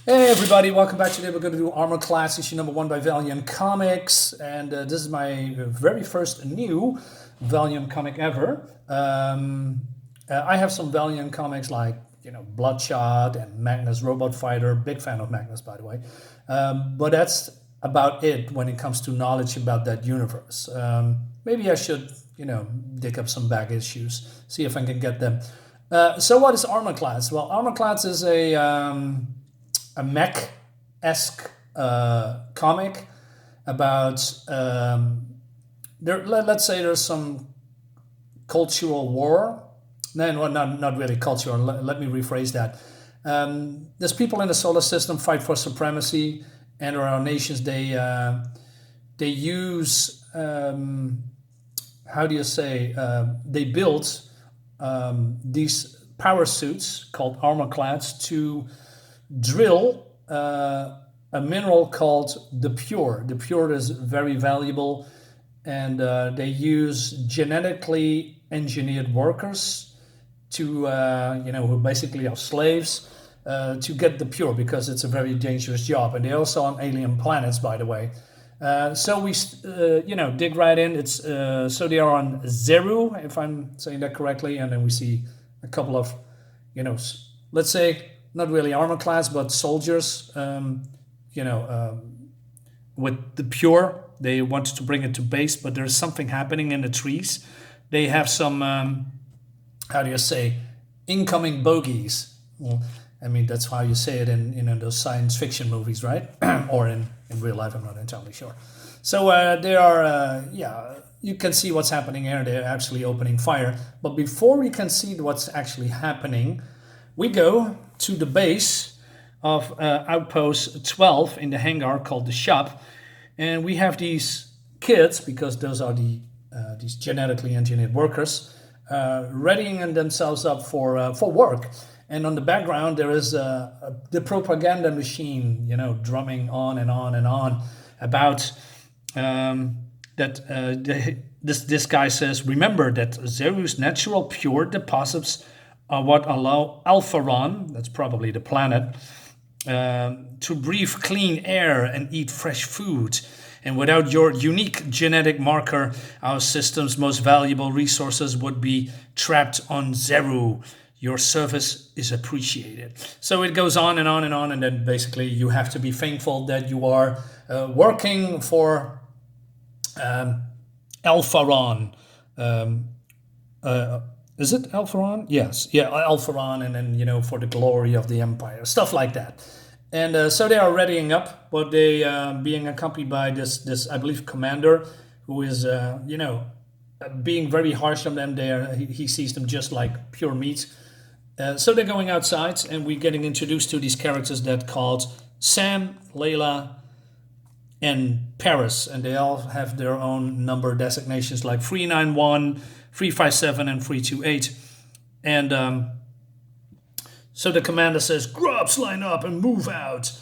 Hey everybody, welcome back. Today we're going to do Armorclads issue number 1 by Valiant Comics, and this is my very first new Valiant comic ever. I have some Valiant comics like Bloodshot and Magnus Robot Fighter. Big fan of Magnus, by the way. But that's about it when it comes to knowledge about that universe. Maybe I should dig up some back issues, see if I can get them. So what is Armorclads? Well, Armorclads is a mech-esque comic about let's say there's some cultural war. No, well, not really cultural. Let me rephrase that. There's people in the solar system fight for supremacy, and there are nations they use how do you say they build these power suits called Armorclads to drill a mineral called the pure. The pure is very valuable, and they use genetically engineered workers to, who basically are slaves, to get the pure because it's a very dangerous job. And they're also on alien planets, by the way. So we, dig right in. It's so they are on Xeru, if I'm saying that correctly, and then we see a couple of, let's say not really armor class, but soldiers. With the pure, they wanted to bring it to base, but there's something happening in the trees. They have some, how do you say, incoming bogeys. Well, I mean, that's how you say it in those science fiction movies, right? Or in real life, I'm not entirely sure. So they are, you can see what's happening here. They're actually opening fire. But before we can see what's actually happening, we go to the base of Outpost 12 in the hangar called the shop. And we have these kids, because those are these genetically engineered workers, readying themselves up for work. And on the background, there is the propaganda machine, drumming on and on and on about that. This guy says, remember that Xeru's natural pure deposits are what allow Alpharon, that's probably the planet, to breathe clean air and eat fresh food. And without your unique genetic marker, our system's most valuable resources would be trapped on Xeru. Your service is appreciated. So it goes on and on and on, and then basically you have to be thankful that you are working for Alpharon. Is it Alpharon? Yes, yeah, Alpharon, and then for the glory of the Empire, stuff like that. And so they are readying up, but they being accompanied by this I believe commander who is being very harsh on them. There he sees them just like pure meat. So they're going outside, and we're getting introduced to these characters that called Sam, Layla, and Paris, and they all have their own number designations like 391, 357, and 328. And so the commander says, Grubs, line up and move out.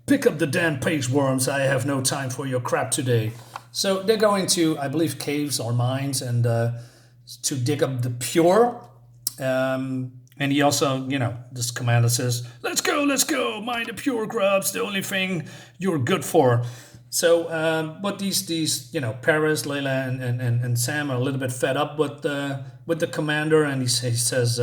Pick up the damn page worms. I have no time for your crap today. So they're going to, I believe, caves or mines, and to dig up the pure. And he also, this commander says, let's go, mine the pure, Grubs, the only thing you're good for. So, but these Paris, Layla, and Sam are a little bit fed up with the commander, and he says,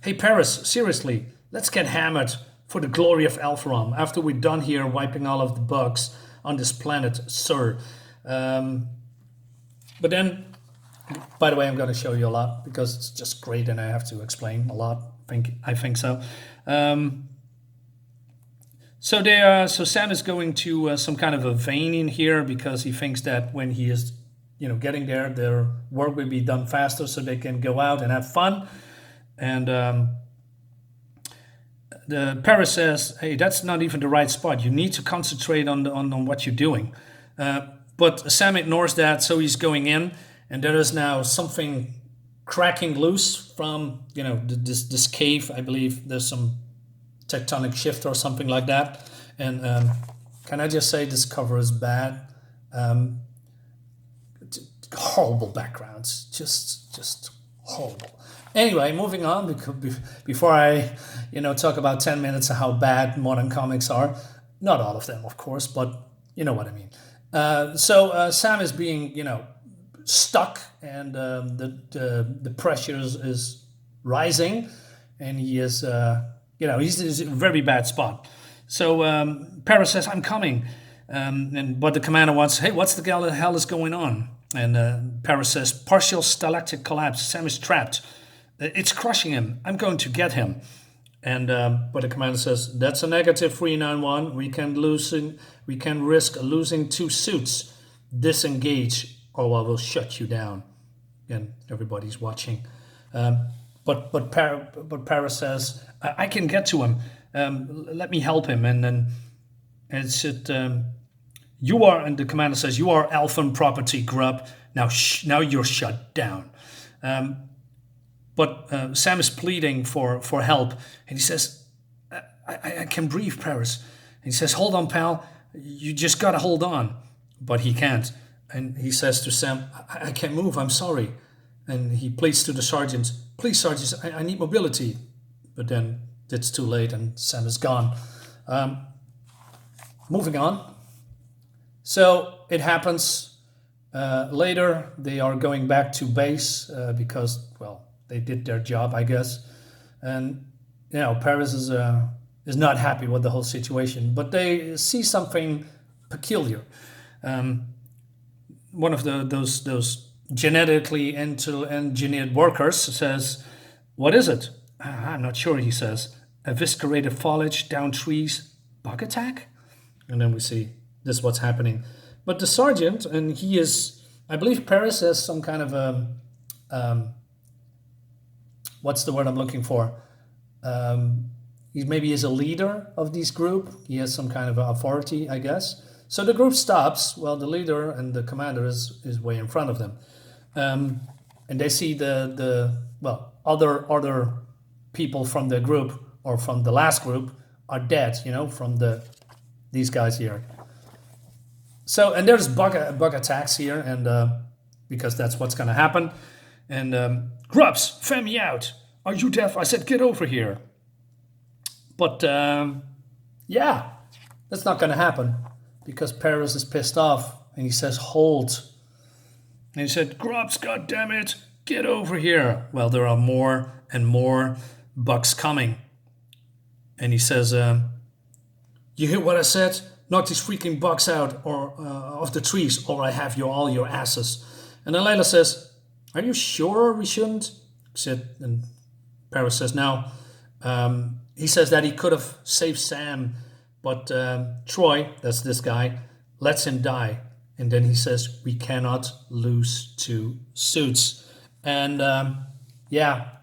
hey, Paris, seriously, let's get hammered for the glory of Alpharon after we're done here wiping all of the bugs on this planet, sir. But then, by the way, I'm going to show you a lot because it's just great, and I have to explain a lot. I think so. So Sam is going to some kind of a vein in here because he thinks that when he is, getting there, their work will be done faster, so they can go out and have fun. And the Paris says, "Hey, that's not even the right spot. You need to concentrate on what you're doing." But Sam ignores that, so he's going in. And there is now something cracking loose from, this cave. I believe there's some tectonic shift or something like that. And can I just say this cover is bad? Horrible backgrounds, just horrible. Anyway, moving on, because before I, talk about 10 minutes of how bad modern comics are. Not all of them, of course, but you know what I mean. So Sam is being, stuck, and the pressure is rising, and he is, he's in a very bad spot. So Paris says, "I'm coming," but the commander wants, "Hey, what's the hell is going on?" And Paris says, "Partial stalactic collapse. Sam is trapped. It's crushing him. I'm going to get him." And but the commander says, "That's a negative 391. We can risk losing 2 suits. Disengage, or I will shut you down." And everybody's watching. But Paris says, "I can get to him. Let me help him." And then it's it. You are, and the commander says, "You are Elfin property, Grub. Now you're shut down." But Sam is pleading for help, and he says, I can breathe, Paris." And he says, "Hold on, pal. You just gotta hold on." But he can't. And he says to Sam, I can't move. I'm sorry." And he pleads to the sergeant, "Please, sergeant, I need mobility." But then it's too late, and Sam is gone. Moving on. So it happens. Later, they are going back to base because, well, they did their job, I guess. And, Paris is not happy with the whole situation. But they see something peculiar. One of those genetically engineered workers says, "What is it?" "I'm not sure," he says. "Eviscerated foliage, down trees, bug attack?" And then we see this is what's happening. But the sergeant, and he is, I believe Paris has some kind of what's the word I'm looking for? He maybe is a leader of this group. He has some kind of authority, I guess. So the group stops. Well, the leader and the commander is way in front of them, and they see the other people from the group, or from the last group, are dead. From these guys here. So, and there's bug attacks here, and because that's what's gonna happen. And "Grubs, fan me out. Are you deaf? I said get over here." But yeah, that's not gonna happen, because Paris is pissed off, and he says, "Hold." And he said, "Grubs, goddammit, get over here." Well, there are more and more bugs coming. And he says, "You hear what I said? Knock these freaking bugs out or of the trees, or I have all your asses." And then Layla says, "Are you sure we shouldn't?" And Paris says, "No." He says that he could have saved Sam, but Troy, that's this guy, lets him die. And then he says, "We cannot lose 2 suits." And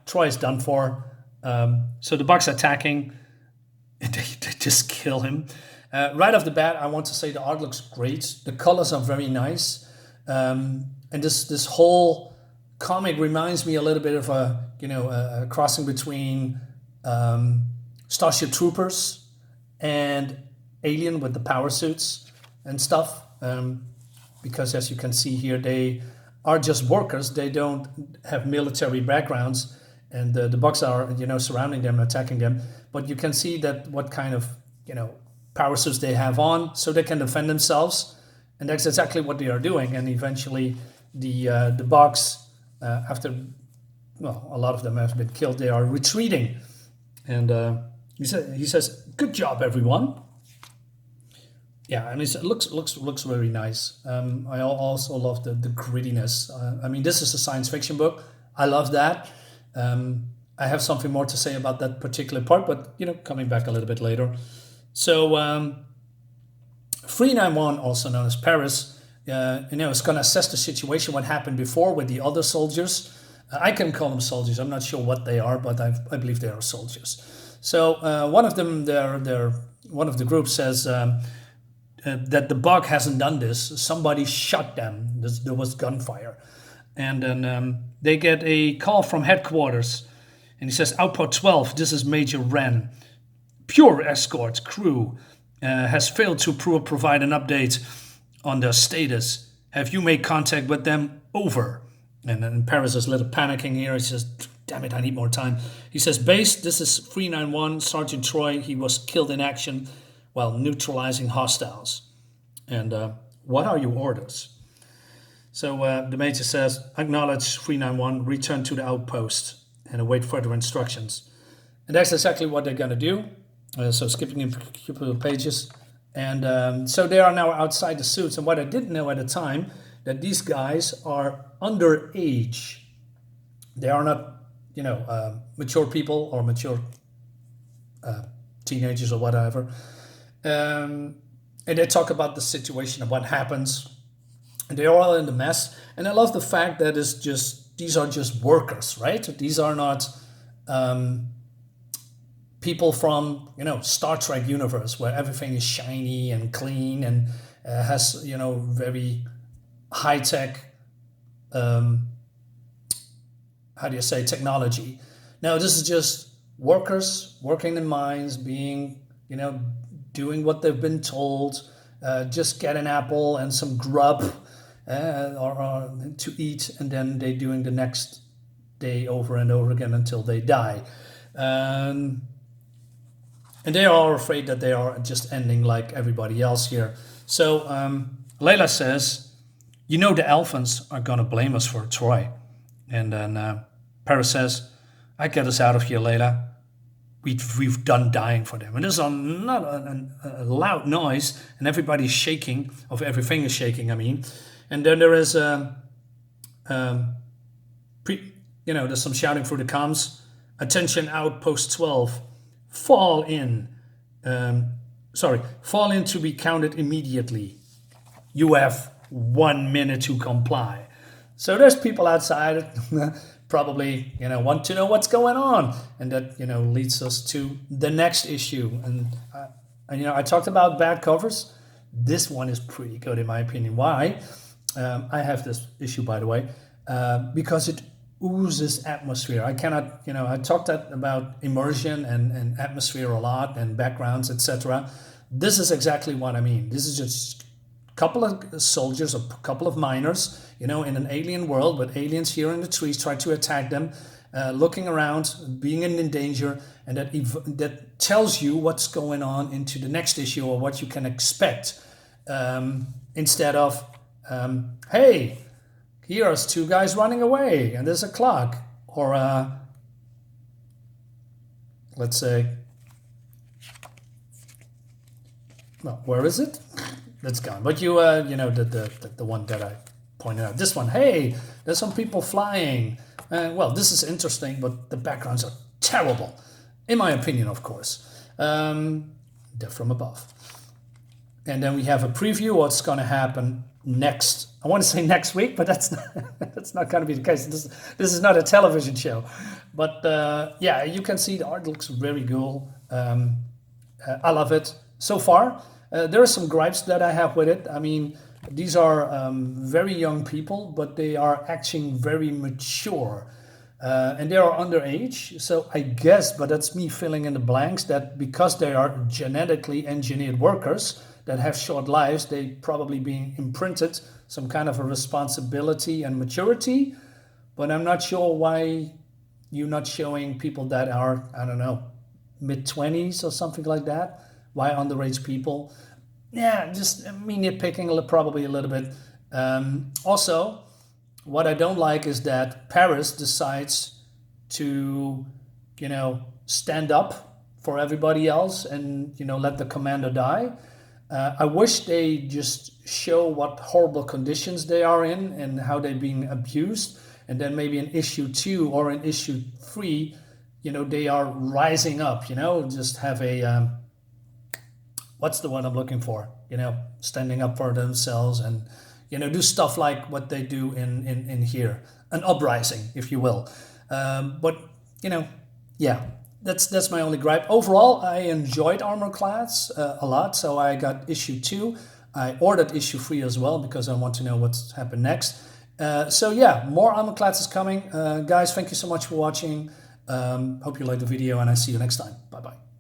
Troy is done for. So the bugs are attacking, and they just kill him. Right off the bat, I want to say the art looks great. The colors are very nice. And this whole comic reminds me a little bit of a crossing between Starship Troopers and Alien, with the power suits and stuff. Because as you can see here, they are just workers. They don't have military backgrounds, and the bugs are surrounding them, attacking them. But you can see that what kind of power suits they have on, so they can defend themselves, and that's exactly what they are doing. And eventually, the bugs, after a lot of them have been killed, they are retreating. And he says, "Good job, everyone." Yeah, and it looks very nice. I also love the grittiness. This is a science fiction book. I love that. I have something more to say about that particular part, but coming back a little bit later. So 391, also known as Paris, is going to assess the situation, what happened before with the other soldiers. I can call them soldiers. I'm not sure what they are, but I believe they are soldiers. So one of them, one of the groups says that the bug hasn't done this. Somebody shot them. There was gunfire. And then they get a call from headquarters. And he says, "Outpost 12, this is Major Wren. Pure Escort crew has failed to provide an update on their status. Have you made contact with them? Over." And then Paris is a little panicking here. He says, damn it, I need more time. He says, base, this is 391, Sergeant Troy. He was killed in action while neutralizing hostiles. And what are your orders? So the major says, acknowledge 391, return to the outpost and await further instructions. And that's exactly what they're going to do. So skipping a couple of pages. And so they are now outside the suits. And what I didn't know at the time, that these guys are underage. They are not, mature people or mature teenagers or whatever. And they talk about the situation and what happens. And they're all in the mess. And I love the fact that these are just workers, right? These are not people from, Star Trek universe where everything is shiny and clean and has, very high-tech, technology. No, this is just workers working in mines, being, doing what they've been told, just get an apple and some grub or to eat, and then they doing the next day over and over again until they die. And they are afraid that they are just ending like everybody else here. So Layla says, the elephants are going to blame us for Troy. And then Paris says, I get us out of here, Layla. We've done dying for them. And this is not a loud noise, and everybody's shaking, of everything is shaking, I mean. And then there is, there's some shouting through the comms. Attention, outpost 12. Fall in to be counted immediately. You have 1 minute to comply. So there's people outside probably, want to know what's going on. And that, leads us to the next issue. And I talked about bad covers. This one is pretty good in my opinion. Why? I have this issue, by the way, because it oozes atmosphere. I cannot, I talked about immersion and atmosphere a lot and backgrounds, etc. This is exactly what I mean. This is just a couple of soldiers, a couple of miners, in an alien world, but aliens here in the trees try to attack them, looking around, being in danger, and that tells you what's going on into the next issue or what you can expect, instead of, hey, here's two guys running away and there's a clock, or let's say, well, where is it? That's gone. But the one that I pointed out, this one, hey, there's some people flying. Well, this is interesting, but the backgrounds are terrible, in my opinion, of course. They're from above. And then we have a preview what's going to happen next. I want to say next week, but that's not going to be the case. This is not a television show. But yeah, you can see the art looks very cool. I love it so far. There are some gripes that I have with it. I mean, these are very young people, but they are acting very mature. And they are underage. So I guess, but that's me filling in the blanks, that because they are genetically engineered workers that have short lives, they probably being imprinted some kind of a responsibility and maturity. But I'm not sure why you're not showing people that are, I don't know, mid-20s or something like that. Why underage people? Yeah, just me nitpicking probably a little bit. Also, what I don't like is that Paris decides to, stand up for everybody else and, let the commander die. I wish they just show what horrible conditions they are in and how they're being abused. And then maybe in issue 2 or in issue 3, they are rising up, just have a, what's the one I'm looking for? Standing up for themselves and, do stuff like what they do in here. An uprising, if you will. But, yeah. That's my only gripe. Overall, I enjoyed Armorclads a lot. So I got issue 2. I ordered issue 3 as well because I want to know what's happened next. So yeah, more Armorclads is coming. Guys, thank you so much for watching. Hope you liked the video and I see you next time. Bye-bye.